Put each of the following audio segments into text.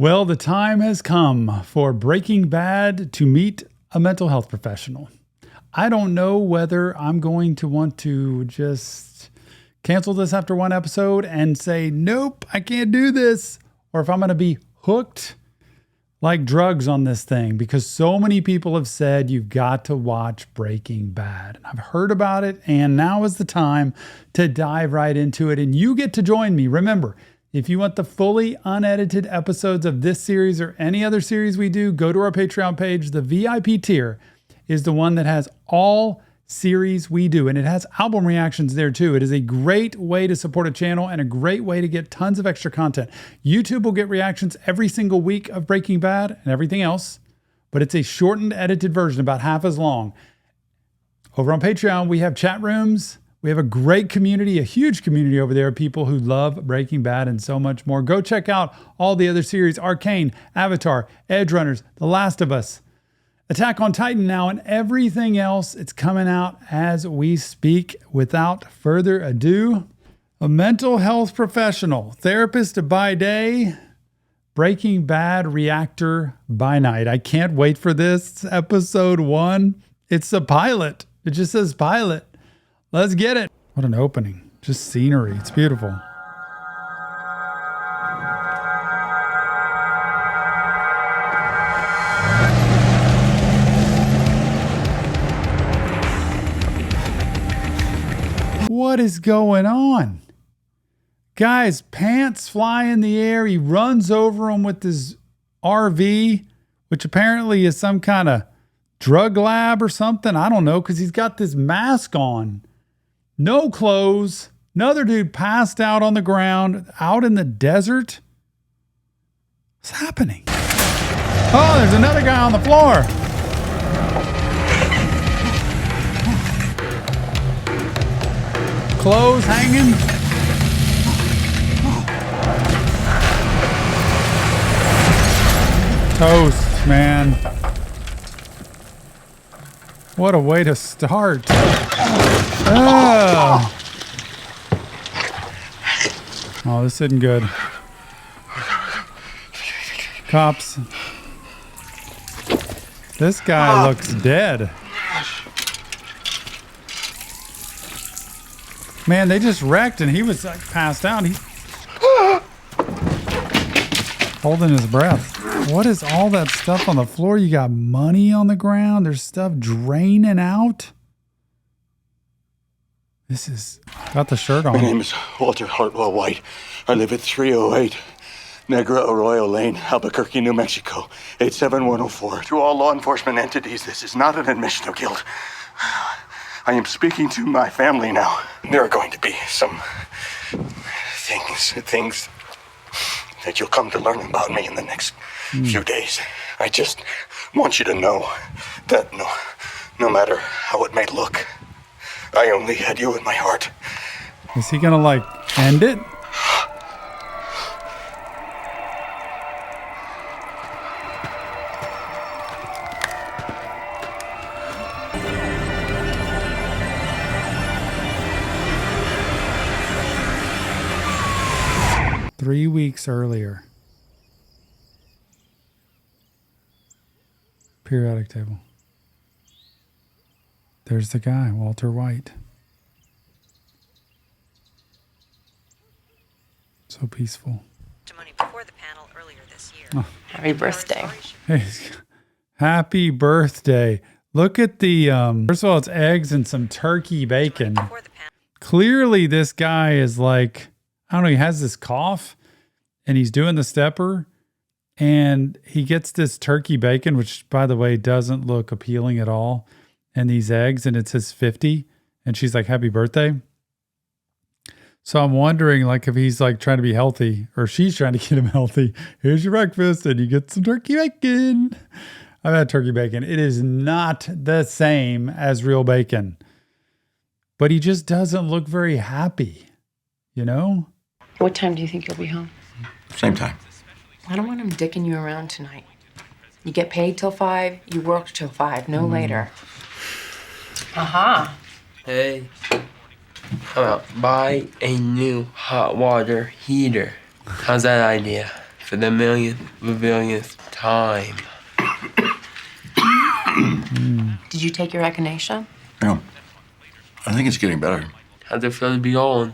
Well, the time has come for Breaking Bad to meet a mental health professional. I don't know whether I'm going to want to just cancel this after one episode and say, nope, I can't do this. Or if I'm going to be hooked like drugs on this thing, because so many people have said you've got to watch Breaking Bad. And I've heard about it, and now is the time to dive right into it. And you get to join me. Remember, if you want the fully unedited episodes of this series or any other series we do, go to our Patreon page. The VIP tier is the one that has all series we do, and it has album reactions there too. It is a great way to support a channel and a great way to get tons of extra content. YouTube will get reactions every single week of Breaking Bad and everything else, but it's a shortened, edited version, about half as long. Over on Patreon, we have chat rooms. We have a great community, a huge community over there of people who love Breaking Bad and so much more. Go check out all the other series: Arcane, Avatar, Edge Runners, The Last of Us, Attack on Titan now, and everything else. It's coming out as we speak. Without further ado, a mental health professional, therapist by day, Breaking Bad reactor by night. I can't wait for this. It's episode 1. It's a pilot. It just says pilot. Let's get it. What an opening. Just scenery. It's beautiful. What is going on? Guy's pants fly in the air. He runs over him with his RV, which apparently is some kind of drug lab or something. I don't know, because he's got this mask on. No clothes. Another dude passed out on the ground, out in the desert. What's happening? Oh, there's another guy on the floor. Clothes hanging. Toast, man. What a way to start. Oh, this isn't good. Cops. This guy looks dead. Man, they just wrecked and he was like passed out. He's holding his breath. What is all that stuff on the floor? You got money on the ground. There's stuff draining out. This is... Got the shirt on. My name is Walter Hartwell White. I live at 308 Negra Arroyo Lane, Albuquerque, New Mexico, 87104. To all law enforcement entities, this is not an admission of guilt. I am speaking to my family now. There are going to be some things that you'll come to learn about me in the next few days. I just want you to know that no matter how it may look, I only had you in my heart. Is he gonna like end it? Three weeks earlier. Periodic table. There's the guy, Walter White. So peaceful. Before the panel earlier this year. Oh. Happy birthday. Hey, happy birthday. Look at the, first of all, it's eggs and some turkey bacon. Clearly this guy is like, I don't know, he has this cough and he's doing the stepper and he gets this turkey bacon, which by the way, doesn't look appealing at all. And these eggs, and it says 50 and she's like, happy birthday. So I'm wondering like if he's like trying to be healthy or she's trying to get him healthy. Here's your breakfast and you get some turkey bacon. I've had turkey bacon. It is not the same as real bacon, but he just doesn't look very happy, you know? What time do you think you'll be home? Same time. I don't want him dicking you around tonight. You get paid till 5, you work till 5, no later. Aha. Hey, how about buy a new hot water heater? How's that idea? for the billionth time. Did you take your echinacea? No. I think it's getting better. How'd it feel to be old?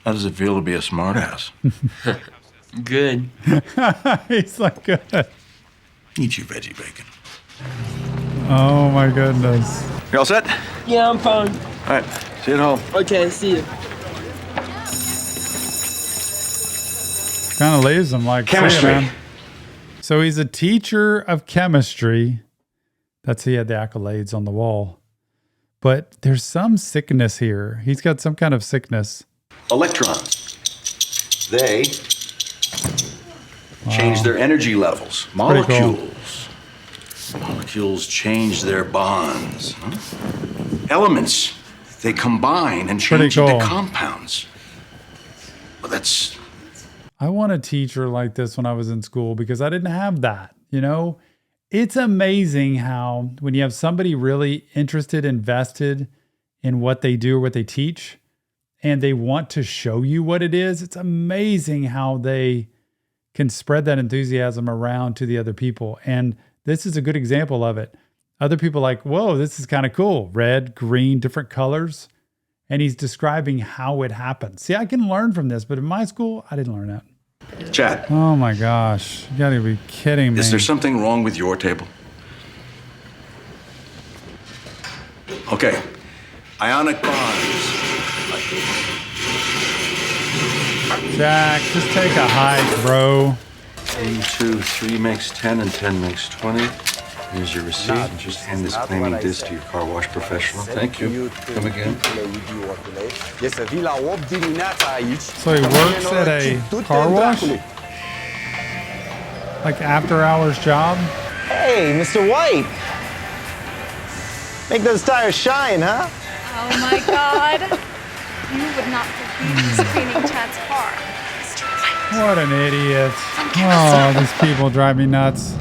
How does it feel to be a smartass? Good. He's like, good. Eat your veggie bacon. Oh my goodness. You all set? Yeah, I'm fine. All right. See you at home. Okay, see you. Kind of leaves him like, Chemistry. "See ya, man." So he's a teacher of chemistry. He had the accolades on the wall. But there's some sickness here. He's got some kind of sickness. Electrons. They change their energy levels. Pretty cool. Molecules. Molecules change their bonds. Huh? Elements. They combine and Pretty change into cool. compounds. Well, that's... I want a teacher like this when I was in school because I didn't have that, you know? It's amazing how when you have somebody really interested, invested in what they do or what they teach, and they want to show you what it is, it's amazing how they can spread that enthusiasm around to the other people. And this is a good example of it. Other people are like, whoa, this is kind of cool. Red, green, different colors. And he's describing how it happens. See, I can learn from this, but in my school, I didn't learn that. Chad, Oh my gosh. You gotta be kidding me. is there something wrong with your table? Okay. Ionic bonds. Jack, just take a hike, bro. 1, 2, 3 makes 10 and 10 makes 20. Here's your receipt. And just hand this cleaning disc to your car wash professional. Thank you. Come again. So he works at a car wash? Like after hours job? Hey, Mr. White. Make those tires shine, huh? Oh my God. You would not refuse cleaning Chad's car. Mr. White. What an idiot. Oh, these people drive me nuts.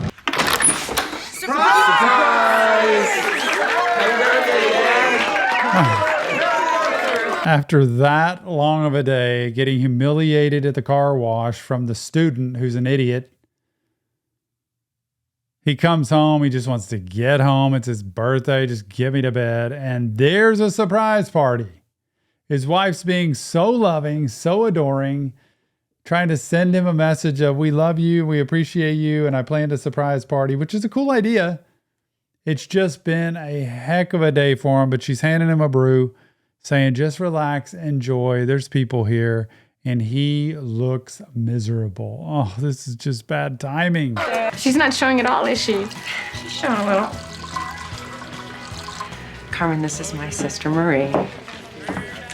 After that long of a day, getting humiliated at the car wash from the student who's an idiot, he comes home. He just wants to get home. It's his birthday. Just get me to bed. And there's a surprise party. His wife's being so loving, so adoring, trying to send him a message of, we love you, we appreciate you, and I planned a surprise party, which is a cool idea. It's just been a heck of a day for him, but she's handing him a brew, saying, just relax, enjoy. There's people here. And he looks miserable. Oh, this is just bad timing. She's not showing at all, is she? She's showing a little. Carmen, this is my sister Marie.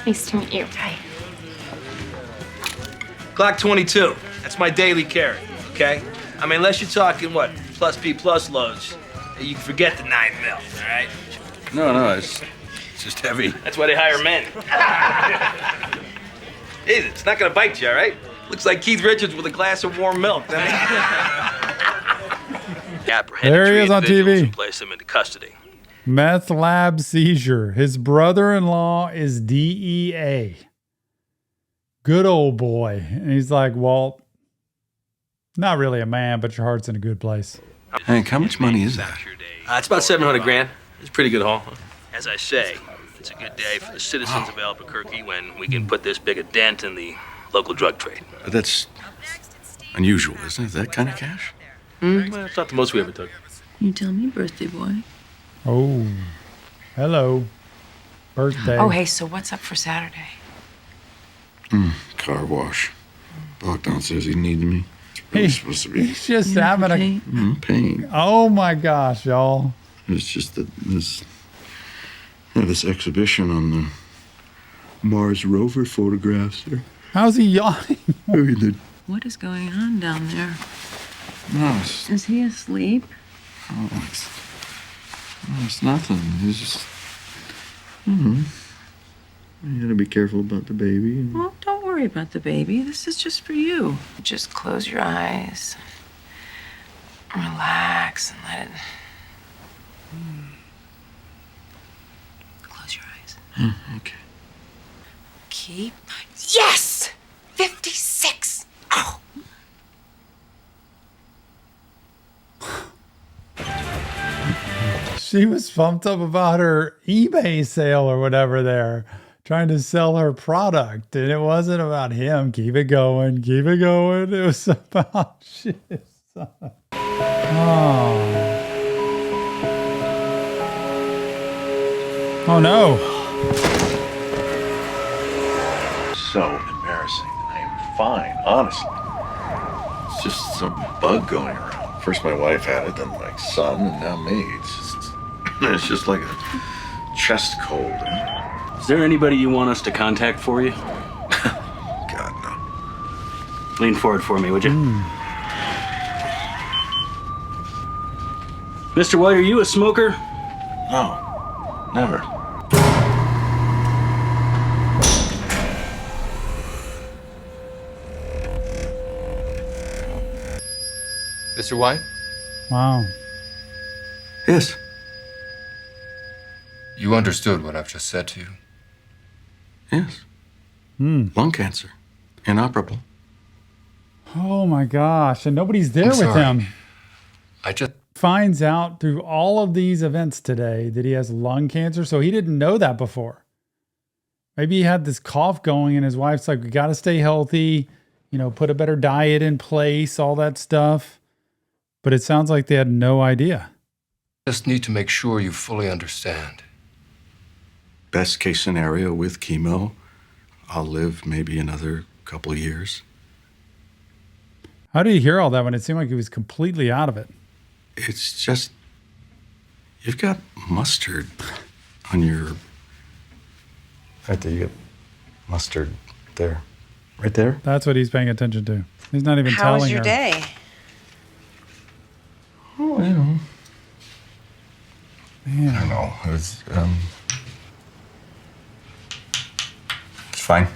Nice to meet you. Hi. Clock 22. That's my daily carry, okay? I mean, unless you're talking, what, plus P plus loads, you can forget the 9 mil, all right? No, it's just heavy. That's why they hire men. Hey, it's not gonna bite you, all right? Looks like Keith Richards with a glass of warm milk. There he is on TV. And place him into custody. Meth lab seizure. His brother-in-law is DEA. Good old boy. And he's like, Walt, not really a man, but your heart's in a good place. Hank, how much money is that? It's about 700 grand. It's a pretty good haul. As I say, it's a good day for the citizens of Albuquerque when we can put this big a dent in the local drug trade. That's unusual, isn't it? That kind of cash? Well, it's not the most we ever took. You tell me, birthday boy. Oh, hello. Birthday. Oh, hey, so what's up for Saturday? Car wash. Bogdan says he needs me. It's really supposed to be. He's just having Okay. Pain. Oh my gosh, y'all. It's just that this exhibition on the Mars rover photographs there. How's he yawning? I mean, What is going on down there? no, Is he asleep? it's nothing. It's just, you gotta be careful about the baby. Well, don't worry about the baby. This is just for you. Just close your eyes. Relax and let it. Close your eyes. Okay. Keep. Yes! 56! Oh! She was pumped up about her eBay sale or whatever there, trying to sell her product. And it wasn't about him. Keep it going. Keep it going. It was about shit. Oh no. So embarrassing. I am fine, honestly. It's just some bug going around. First my wife had it, then my son, and now me. It's just like a chest cold. Is there anybody you want us to contact for you? God, no. Lean forward for me, would you? Mr. White, are you a smoker? No, never. Mr. White? Wow. Yes. You understood what I've just said to you. Yes. Lung cancer. Inoperable. Oh my gosh. And nobody's there I'm with sorry. him. I just... Finds out through all of these events today that he has lung cancer. So he didn't know that before. Maybe he had this cough going and his wife's like, we got to stay healthy, you know, put a better diet in place, all that stuff. But it sounds like they had no idea. just need to make sure you fully understand. Best case scenario with chemo, I'll live maybe another couple of years. How did you hear all that when it seemed like he was completely out of it? It's just, you've got mustard on your... Right there, you got mustard there. Right there? That's what he's paying attention to. He's not even How telling was your her. day? Oh, I know. Man. I don't know. It was, it's fine.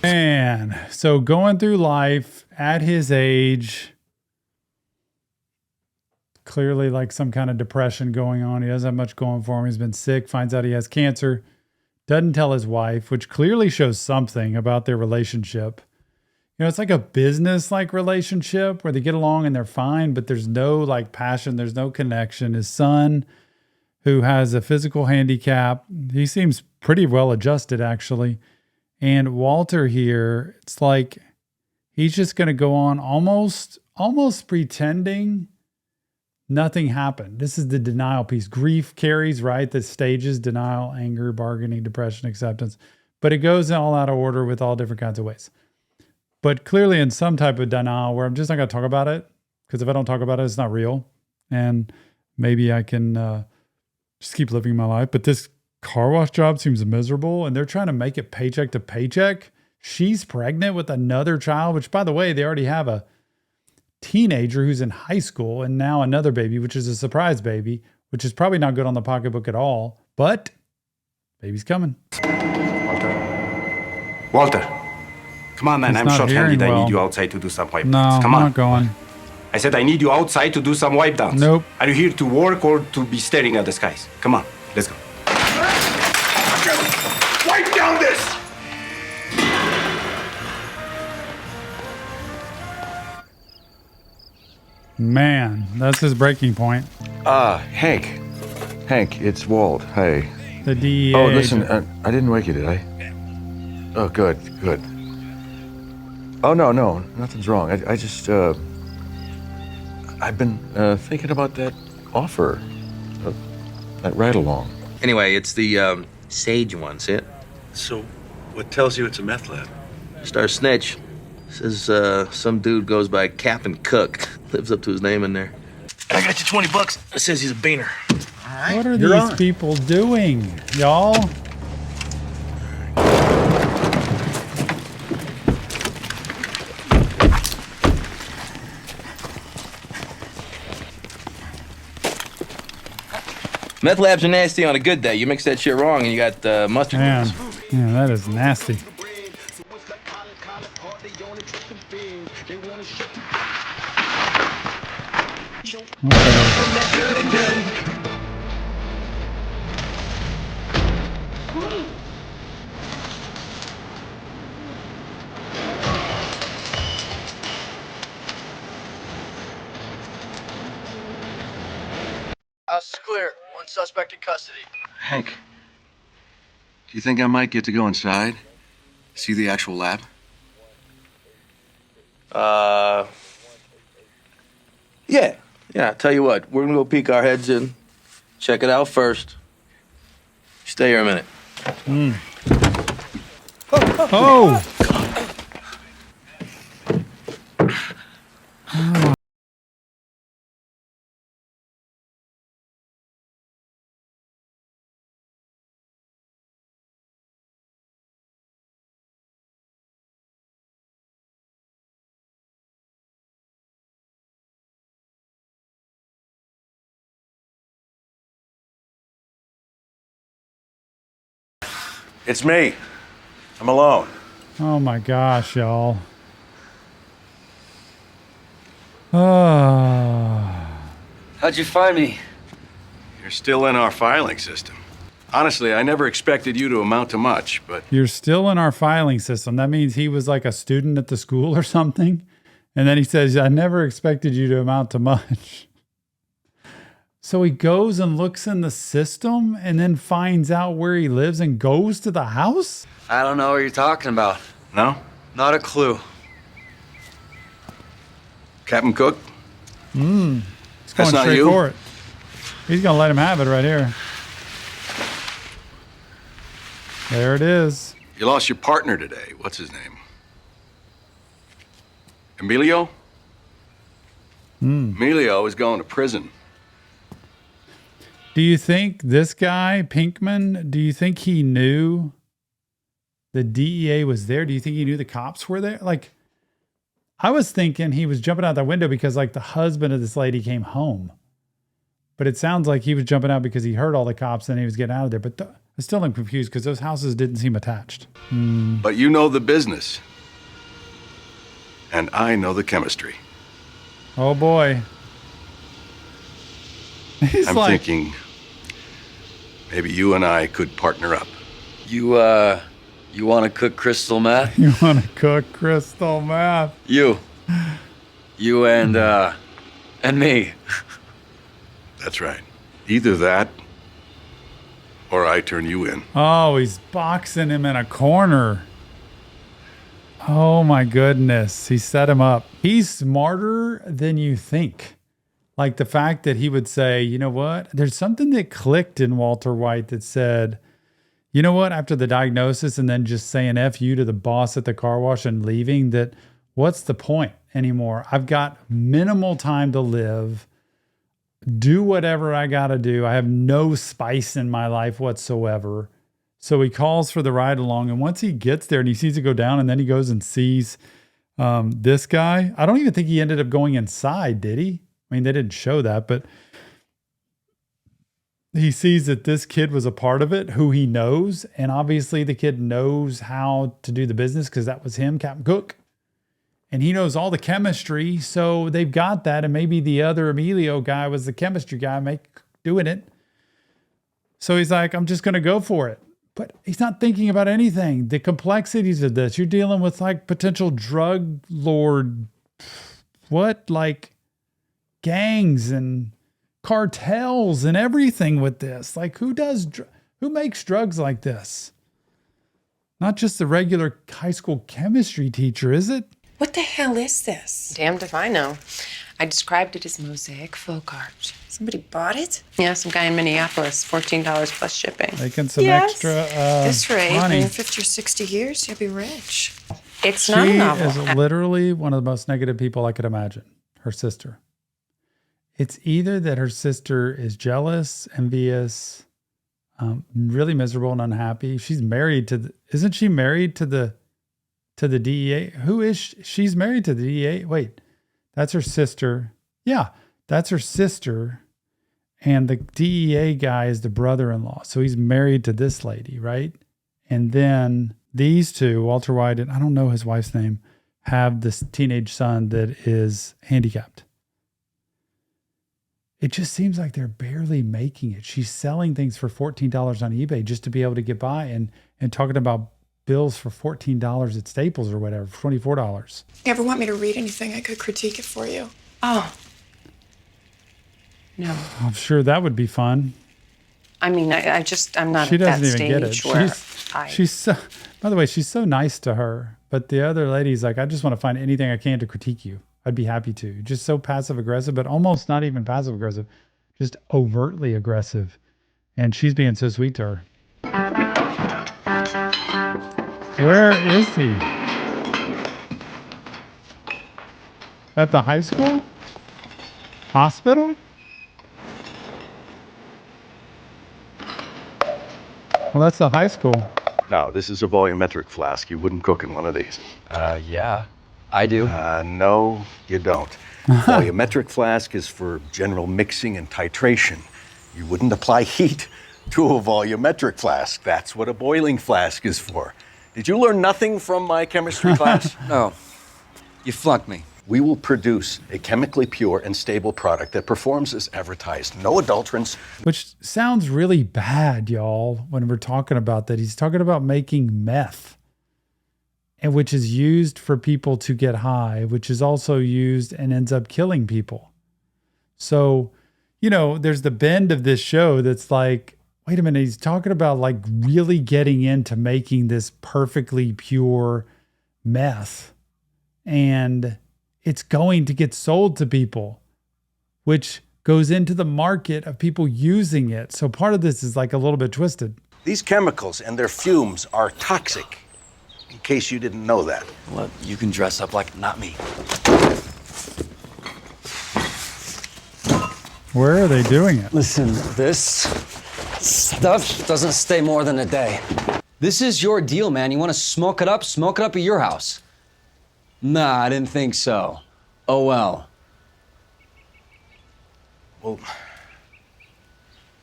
Man, so going through life at his age, clearly like some kind of depression going on. He doesn't have much going for him. He's been sick, finds out he has cancer, doesn't tell his wife, which clearly shows something about their relationship. You know, it's like a business like relationship where they get along and they're fine, but there's no like passion, there's no connection. His son, who has a physical handicap, he seems pretty well adjusted actually. And Walter here, it's like he's just going to go on almost pretending nothing happened. This is the denial piece. Grief carries, right? The stages: denial, anger, bargaining, depression, acceptance. But it goes all out of order with all different kinds of ways. But clearly in some type of denial where I'm just not going to talk about it, because if I don't talk about it, it's not real. And maybe I can just keep living my life. But this car wash job seems miserable, and they're trying to make it paycheck to paycheck. She's pregnant with another child, which, by the way, they already have a teenager who's in high school, and now another baby, which is a surprise baby, which is probably not good on the pocketbook at all, but baby's coming. Walter, come on, man. He's I'm not short-handed. hearing I well. need you outside to do some wipe No, downs. Come I'm on. not going. I said I need you outside to do some wipe downs. Nope. Are you here to work or to be staring at the skies? Come on, let's go. Wipe down this! Man, that's his breaking point. Hank. Hank, it's Walt. Hey. The DEA. Oh, listen, I didn't wake you, did I? Oh, good. Oh, no, nothing's wrong. I just, I've been thinking about that offer, that ride-along. Anyway, it's the sage one, see it? So, what tells you it's a meth lab? Just our snitch. Says some dude goes by Captain Cook. Lives up to his name in there. I got you $20. It says he's a beaner. What are these people doing, y'all? Meth labs are nasty on a good day. You mix that shit wrong and you got mustard Man, gas. yeah, that is nasty. House is clear. One suspect in custody. Hank, do you think I might get to go inside? See the actual lab? Yeah. Yeah, tell you what, we're gonna go peek our heads in. Check it out first. Stay here a minute. Oh! It's me. I'm alone. Oh my gosh, y'all. Oh. How'd you find me? You're still in our filing system. Honestly, I never expected you to amount to much, but You're still in our filing system. That means he was like a student at the school or something. And then he says, I never expected you to amount to much. So he goes and looks in the system and then finds out where he lives and goes to the house? I don't know what you're talking about. no? Not a clue. Captain Cook? He's going That's not straight you? for it. He's going to let him have it right here. There it is. You lost your partner today. What's his name? Emilio? Emilio is going to prison. Do you think this guy, Pinkman, do you think he knew the DEA was there? Do you think he knew the cops were there? Like, I was thinking he was jumping out the window because, like, the husband of this lady came home. But it sounds like he was jumping out because he heard all the cops and he was getting out of there. But I still am confused because those houses didn't seem attached. But you know the business. And I know the chemistry. Oh, boy. He's I'm like, thinking maybe you and I could partner up. You want to cook crystal meth? you want to cook crystal meth? You and me. That's right. Either that or I turn you in. Oh, he's boxing him in a corner. Oh my goodness. He set him up. He's smarter than you think. Like the fact that he would say, you know what? There's something that clicked in Walter White that said, you know what? After the diagnosis and then just saying F you to the boss at the car wash and leaving, that what's the point anymore? I've got minimal time to live. Do whatever I got to do. I have no spice in my life whatsoever. So he calls for the ride along. And once he gets there and he sees it go down and then he goes and sees this guy, I don't even think he ended up going inside, did he? I mean, they didn't show that, but he sees that this kid was a part of it, who he knows. And obviously the kid knows how to do the business because that was him, Captain Cook. And he knows all the chemistry. So they've got that. And maybe the other Emilio guy was the chemistry guy doing it. So he's like, I'm just going to go for it. But he's not thinking about anything. The complexities of this. You're dealing with like potential drug lord, like gangs and cartels and everything with this. Like who makes drugs like this? Not just the regular high school chemistry teacher, is it? What the hell is this? Damned if I know. I described it as mosaic folk art. Somebody bought it? Yeah, some guy in Minneapolis, $14 plus shipping. Making some extra This rate, money. in 50 or 60 years, you'll be rich. It's not a novel. She is literally one of the most negative people I could imagine. Her sister. It's either that her sister is jealous, envious, really miserable and unhappy. She's married to isn't she married to the DEA? Who is she? She's married to the DEA. Wait, that's her sister. Yeah, that's her sister. And the DEA guy is the brother-in-law. So he's married to this lady, right? And then these two, Walter White and I don't know his wife's name, have this teenage son that is handicapped. It just seems like they're barely making it. She's selling things for $14 on eBay just to be able to get by and talking about bills for $14 at Staples or whatever, $24. You ever want me to read anything, I could critique it for you. Oh. No. I'm sure that would be fun. I mean, I'm not She at that doesn't even stage get it. where She's so, by the way, she's so nice to her. But the other lady's like, I just want to find anything I can to critique you. I'd be happy to. Just so passive aggressive, but almost not even passive aggressive, just overtly aggressive. And she's being so sweet to her. Where is he? At the high school? Hospital? Well, that's the high school. No, this is a volumetric flask. You wouldn't cook in one of these. Yeah, I do. No, you don't. Volumetric flask is for general mixing and titration. You wouldn't apply heat to a volumetric flask. That's what a boiling flask is for. Did you learn nothing from my chemistry class? No, you flunked me. We will produce a chemically pure and stable product that performs as advertised. No adulterants. Which sounds really bad, y'all, when we're talking about that. He's talking about making meth, and which is used for people to get high, which is also used and ends up killing people. So, you know, there's the bend of this show that's like, wait a minute, he's talking about like really getting into making this perfectly pure meth. And it's going to get sold to people, which goes into the market of people using it. So part of this is like a little bit twisted. These chemicals and their fumes are toxic, in case you didn't know that. Well, you can dress up like not me. Where are they doing it? Listen, this stuff doesn't stay more than a day. This is your deal, man. You want to smoke it up at your house. Nah, I didn't think so. Oh, well. Well,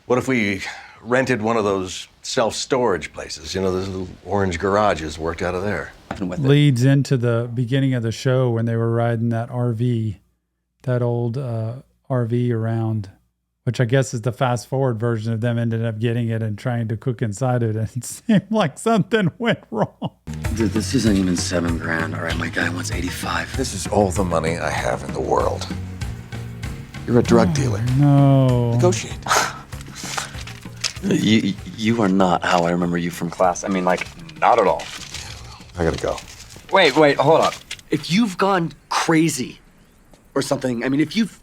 what if we rented one of those self-storage places? You know, those little orange garages worked out of there. Leads into the beginning of the show when they were riding that RV, that old RV around, which I guess is the fast forward version of them ended up getting it and trying to cook inside it. And it seemed like something went wrong. Dude, this isn't even $7,000. All right, my guy wants 85. This is all the money I have in the world. You're a drug dealer. No. Negotiate. You are not how I remember you from class. I mean, like, not at all. I gotta go. Wait, hold up. If you've gone crazy or something, I mean, if you've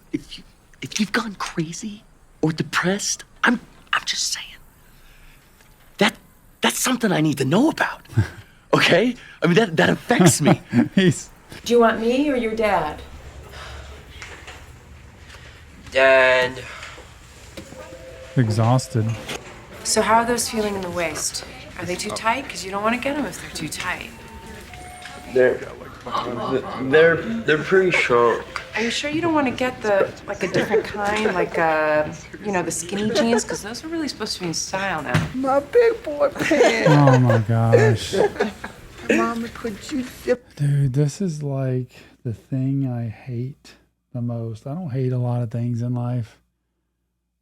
gone crazy or depressed, I'm just saying. That's something I need to know about. Okay? I mean, that affects me. Do you want me or your dad? Dad. Exhausted. So how are those feeling in the waist? Are they too tight? Because you don't want to get them if they're too tight. They're pretty short. Are you sure you don't want to get a different kind, the skinny jeans? Because those are really supposed to be in style now. My big boy pants. Oh my gosh. Mama, could you zip? Dude, this is like the thing I hate the most. I don't hate a lot of things in life,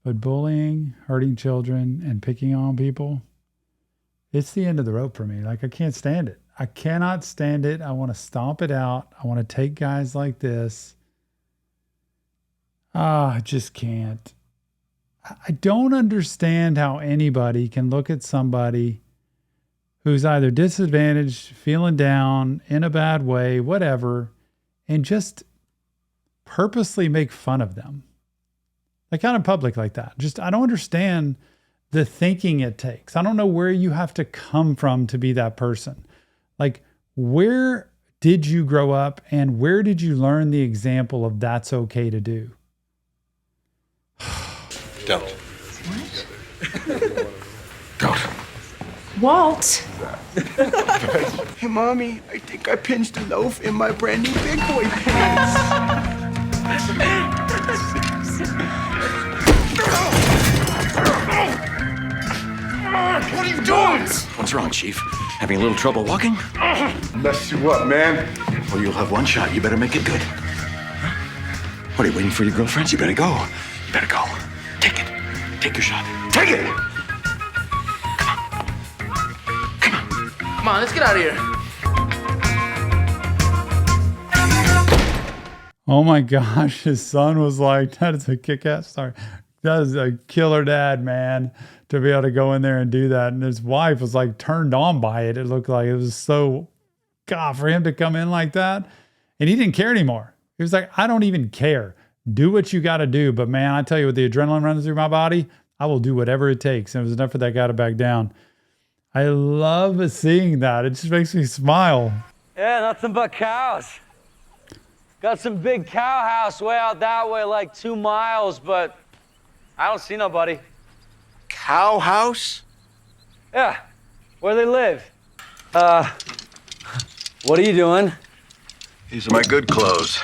but bullying, hurting children, and picking on people, it's the end of the rope for me. Like, I can't stand it. I cannot stand it. I want to stomp it out. I want to take guys like this. I just can't. I don't understand how anybody can look at somebody who's either disadvantaged, feeling down, in a bad way, whatever, and just purposely make fun of them. Like, out in public like that. Just, I don't understand the thinking it takes. I don't know where you have to come from to be that person. Like, where did you grow up and where did you learn the example of that's okay to do? Don't. What? Don't. Walt! Hey, Mommy, I think I pinched a loaf in my brand new big boy pants. What are you doing? What's wrong, Chief? Having a little trouble walking? Mess you up, man. Well, you'll have one shot. You better make it good. What, are you waiting for your girlfriends? You better go. You better go. Take it. Take your shot. Take it! Come on, let's get out of here. Oh my gosh, his son was like, that is a kick-ass story. That is a killer dad, man, to be able to go in there and do that. And his wife was like turned on by it. It looked like it was so, God, for him to come in like that. And he didn't care anymore. He was like, I don't even care. Do what you got to do. But man, I tell you, with the adrenaline running through my body, I will do whatever it takes. And it was enough for that guy to back down. I love seeing that. It just makes me smile. Yeah, nothing but cows. Got some big cow house way out that way, like 2 miles, but I don't see nobody. Cow house? Yeah, where they live. What are you doing? These are my good clothes.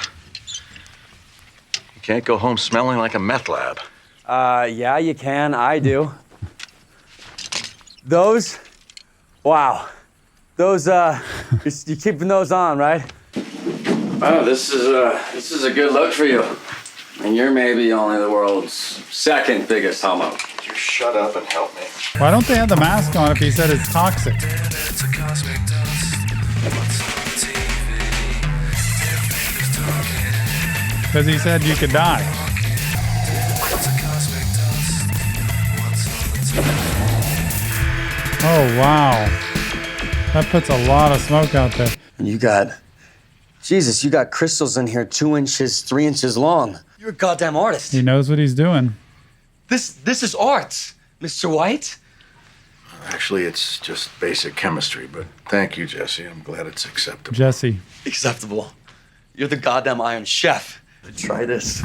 You can't go home smelling like a meth lab. Yeah, you can. I do. Those? Wow. Those, you're keeping those on, right? Oh, this is a good look for you. And you're maybe only the world's second biggest homo. You shut up and help me. Why don't they have the mask on if he said it's toxic? Because he said you could die. Oh, wow. That puts a lot of smoke out there. And you got crystals in here 2 inches, 3 inches long. You're a goddamn artist. He knows what he's doing. This is art, Mr. White. Actually, it's just basic chemistry, but thank you, Jesse. I'm glad it's acceptable. Jesse. Acceptable. You're the goddamn Iron Chef. Try this.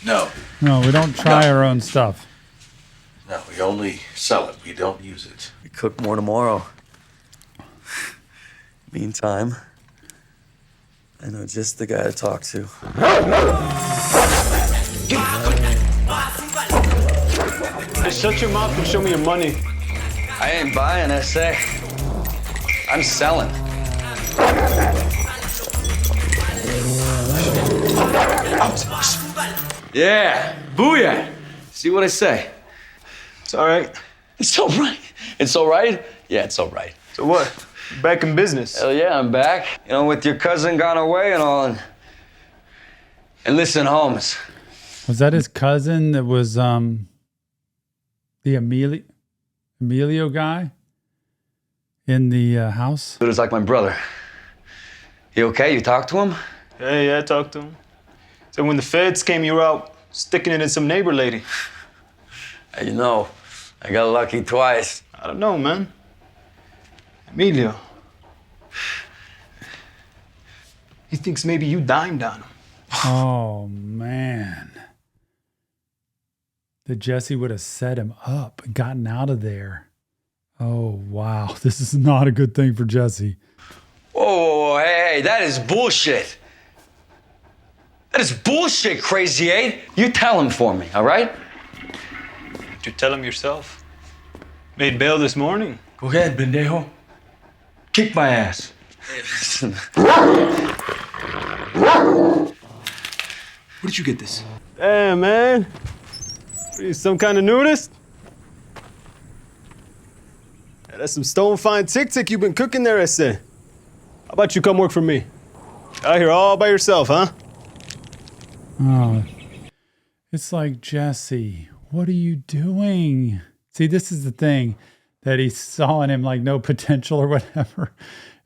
No. No, we don't try our own stuff. No, we only sell it. We don't use it. We cook more tomorrow. Meantime, I know just the guy to talk to. Hey, shut your mouth and show me your money. I ain't buying, I say. I'm selling. Yeah, booyah. See what I say? It's all right. It's all right. It's all right? Yeah, it's all right. So what? Back in business? Hell yeah, I'm back. You know, with your cousin gone away and all. And listen, Holmes. Was that his cousin that was the Emilio guy in the house? It was like my brother. He okay? You talked to him? Yeah, I talked to him. So when the feds came, you were out sticking it in some neighbor lady. You know, I got lucky twice. I don't know, man. Emilio. He thinks maybe you dimed on him. Oh, man. That Jesse would have set him up and gotten out of there. Oh, wow. This is not a good thing for Jesse. Whoa, hey, that is bullshit. That is bullshit, Crazy 8. You tell him for me, all right? Did you tell him yourself? Made bail this morning. Go ahead, pendejo. Kick my ass. Where did you get this? Damn, man. What are you, some kind of nudist? Yeah, that's some stone fine tic-tac you've been cooking there, I say. How about you come work for me? Out here all by yourself, huh? Oh, it's like, Jesse, what are you doing? See, this is the thing that he saw in him, like no potential or whatever.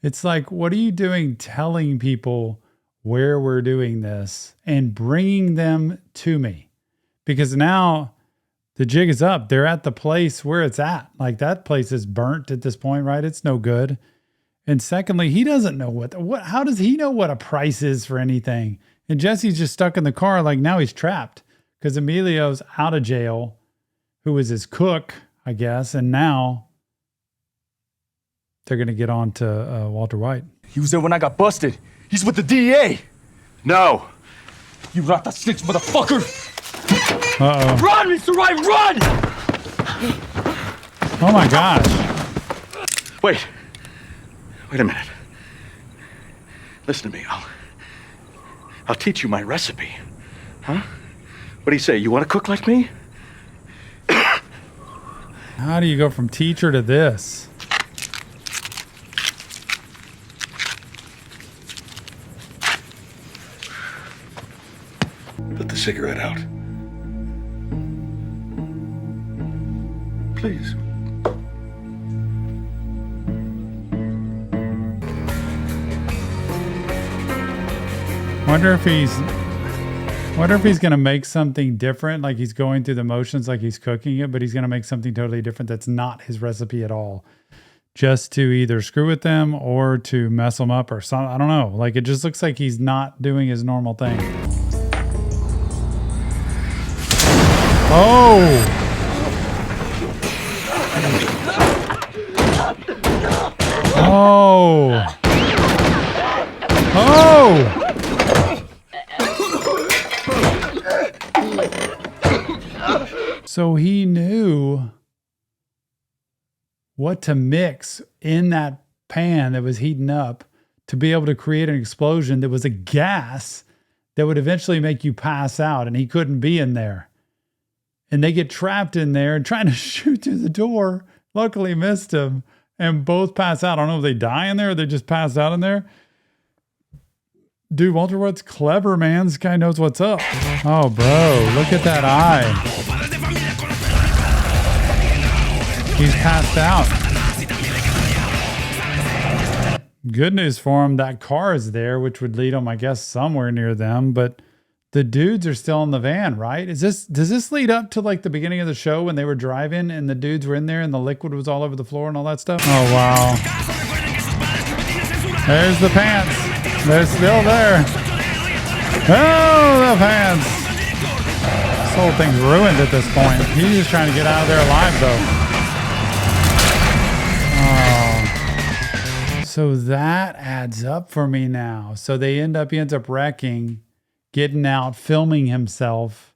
It's like, what are you doing telling people where we're doing this and bringing them to me? Because now the jig is up. They're at the place where it's at. Like that place is burnt at this point, right? It's no good. And secondly, he doesn't know what how does he know what a price is for anything? And Jesse's just stuck in the car, like now he's trapped because Emilio's out of jail, who was his cook, I guess. And now they're going to get on to Walter White. He was there when I got busted. He's with the DEA. No. You rata snitch, motherfucker. Uh-oh. Run, Mr. White, run! Oh my gosh. Wait a minute. Listen to me. I'll teach you my recipe. Huh? What do you say? You want to cook like me? How do you go from teacher to this? cigarette out. Please. Wonder if he's gonna make something different, like he's going through the motions, like he's cooking it, but he's gonna make something totally different that's not his recipe at all, just to either screw with them or to mess them up or something. I don't know. Like, it just looks like he's not doing his normal thing. Oh! Oh! Oh! So he knew what to mix in that pan that was heating up to be able to create an explosion that was a gas that would eventually make you pass out, and he couldn't be in there. And they get trapped in there and trying to shoot through the door. Luckily missed him and both pass out. I don't know if they die in there or they just pass out in there. Dude, Walter White's clever, man. This guy knows what's up. Oh, bro, look at that eye. He's passed out. Good news for him, that car is there, which would lead him, I guess, somewhere near them. But the dudes are still in the van, right? Does this lead up to like the beginning of the show when they were driving and the dudes were in there and the liquid was all over the floor and all that stuff? Oh, wow. There's the pants. They're still there. Oh, the pants. This whole thing's ruined at this point. He's just trying to get out of there alive, though. So that adds up for me now. So he ends up wrecking, getting out, filming himself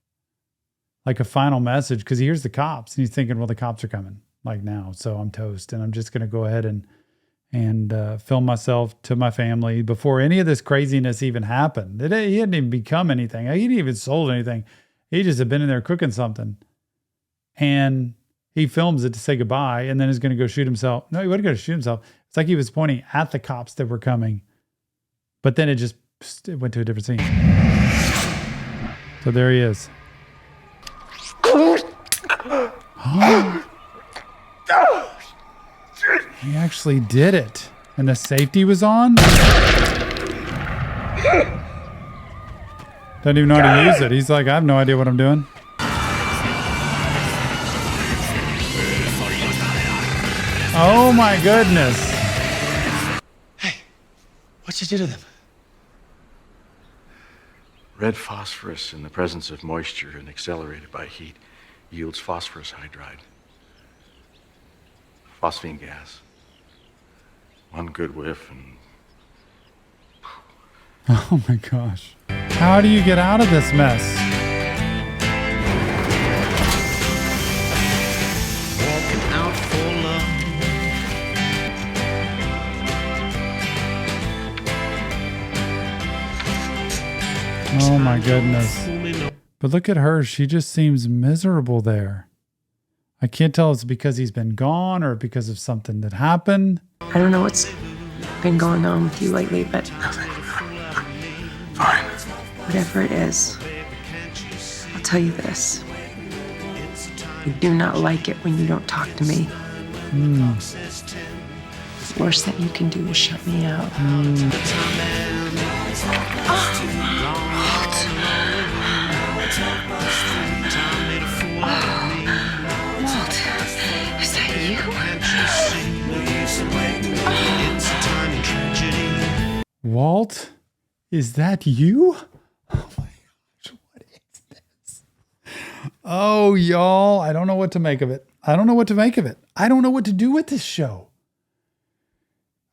like a final message because he hears the cops and he's thinking, well, the cops are coming like now. So I'm toast and I'm just going to go ahead and film myself to my family before any of this craziness even happened. He hadn't even become anything. He hadn't even sold anything. He just had been in there cooking something. And he films it to say goodbye and then is going to go shoot himself. No, he wasn't going to shoot himself. It's like he was pointing at the cops that were coming. But then it went to a different scene. So there he is. He actually did it. And the safety was on? Doesn't even know how to use it. He's like, I have no idea what I'm doing. Oh my goodness. What'd you do to them? Red phosphorus in the presence of moisture and accelerated by heat yields phosphorus hydride. Phosphine gas. One good whiff and... Oh my gosh. How do you get out of this mess? Walking out for love. Oh my goodness. But look at her. She just seems miserable there. I can't tell if it's because he's been gone or because of something that happened. I don't know what's been going on with you lately, but Fine. whatever it is, I'll tell you this. I do not like it when you don't talk to me. The worst that you can do is shut me out. Walt, is that you? Walt, is that you? Oh my gosh, what is this? Oh, y'all, I don't know what to make of it. I don't know what to make of it. I don't know what to do with this show.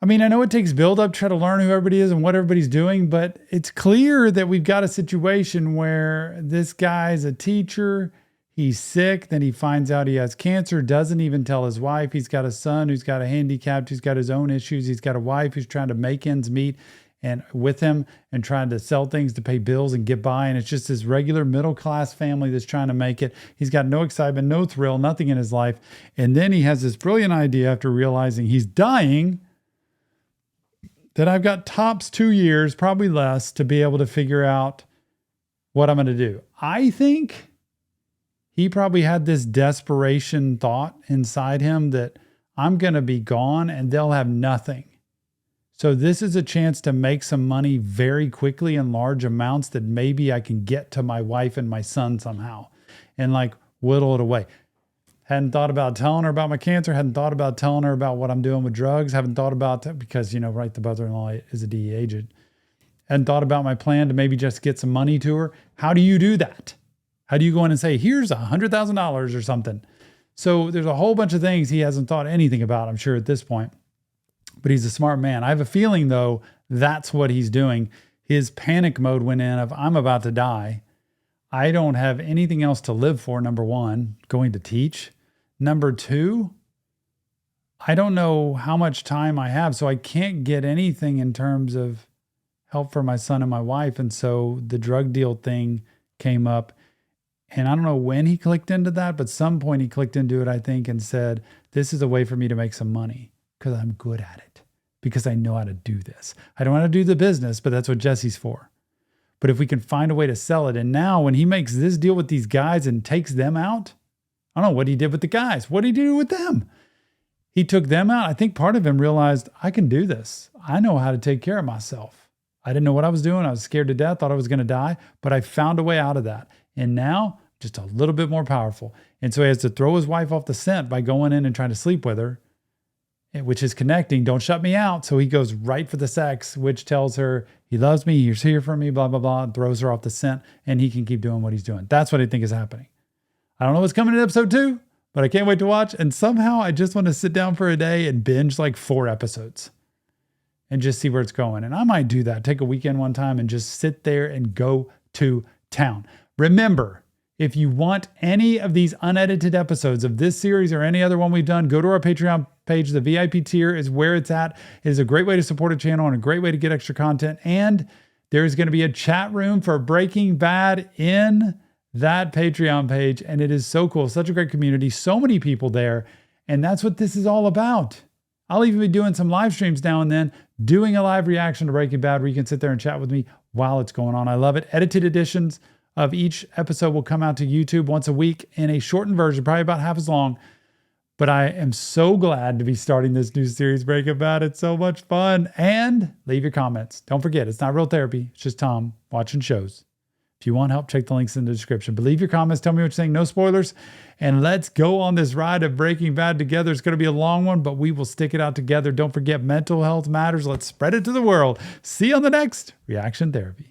I mean, I know it takes build up, try to learn who everybody is and what everybody's doing, but it's clear that we've got a situation where this guy's a teacher. He's sick. Then he finds out he has cancer, doesn't even tell his wife. He's got a son who's got a handicap, who's got his own issues. He's got a wife who's trying to make ends meet and with him and trying to sell things to pay bills and get by. And it's just this regular middle-class family that's trying to make it. He's got no excitement, no thrill, nothing in his life. And then he has this brilliant idea after realizing he's dying that I've got tops 2 years, probably less, to be able to figure out what I'm going to do. I think he probably had this desperation thought inside him that I'm going to be gone and they'll have nothing. So this is a chance to make some money very quickly in large amounts that maybe I can get to my wife and my son somehow and like whittle it away. Hadn't thought about telling her about my cancer. Hadn't thought about telling her about what I'm doing with drugs. Haven't thought about that because, you know, right, the brother-in-law is a DEA agent. Hadn't thought about my plan to maybe just get some money to her. How do you do that? How do you go in and say, here's $100,000 or something? So there's a whole bunch of things he hasn't thought anything about, I'm sure, at this point. But he's a smart man. I have a feeling, though, that's what he's doing. His panic mode went in of, I'm about to die. I don't have anything else to live for, number one, going to teach. Number two, I don't know how much time I have, so I can't get anything in terms of help for my son and my wife. And so the drug deal thing came up. And I don't know when he clicked into that, but some point he clicked into it, I think, and said, this is a way for me to make some money because I'm good at it, because I know how to do this. I don't want to do the business, but that's what Jesse's for. But if we can find a way to sell it, and now when he makes this deal with these guys and takes them out, I don't know what he did with the guys. What did he do with them? He took them out. I think part of him realized, I can do this. I know how to take care of myself. I didn't know what I was doing. I was scared to death, thought I was going to die, but I found a way out of that. And now, just a little bit more powerful. And so he has to throw his wife off the scent by going in and trying to sleep with her, which is connecting. Don't shut me out. So he goes right for the sex, which tells her he loves me, he's here for me, blah, blah, blah, and throws her off the scent, and he can keep doing what he's doing. That's what I think is happening. I don't know what's coming in episode 2, but I can't wait to watch. And somehow I just want to sit down for a day and binge like 4 episodes and just see where it's going. And I might do that. Take a weekend one time and just sit there and go to town. Remember, if you want any of these unedited episodes of this series or any other one we've done, go to our Patreon page. The VIP tier is where it's at. It is a great way to support a channel and a great way to get extra content. And there's going to be a chat room for Breaking Bad in that Patreon page. And it is so cool. Such a great community. So many people there. And that's what this is all about. I'll even be doing some live streams now and then, doing a live reaction to Breaking Bad where you can sit there and chat with me while it's going on. I love it. Edited editions of each episode will come out to YouTube once a week in a shortened version, probably about half as long. But I am so glad to be starting this new series, Breaking Bad. It's so much fun. And leave your comments. Don't forget, it's not real therapy. It's just Tom watching shows. If you want help, check the links in the description. But leave your comments. Tell me what you're saying. No spoilers. And let's go on this ride of Breaking Bad together. It's going to be a long one, but we will stick it out together. Don't forget, mental health matters. Let's spread it to the world. See you on the next Reaction Therapy.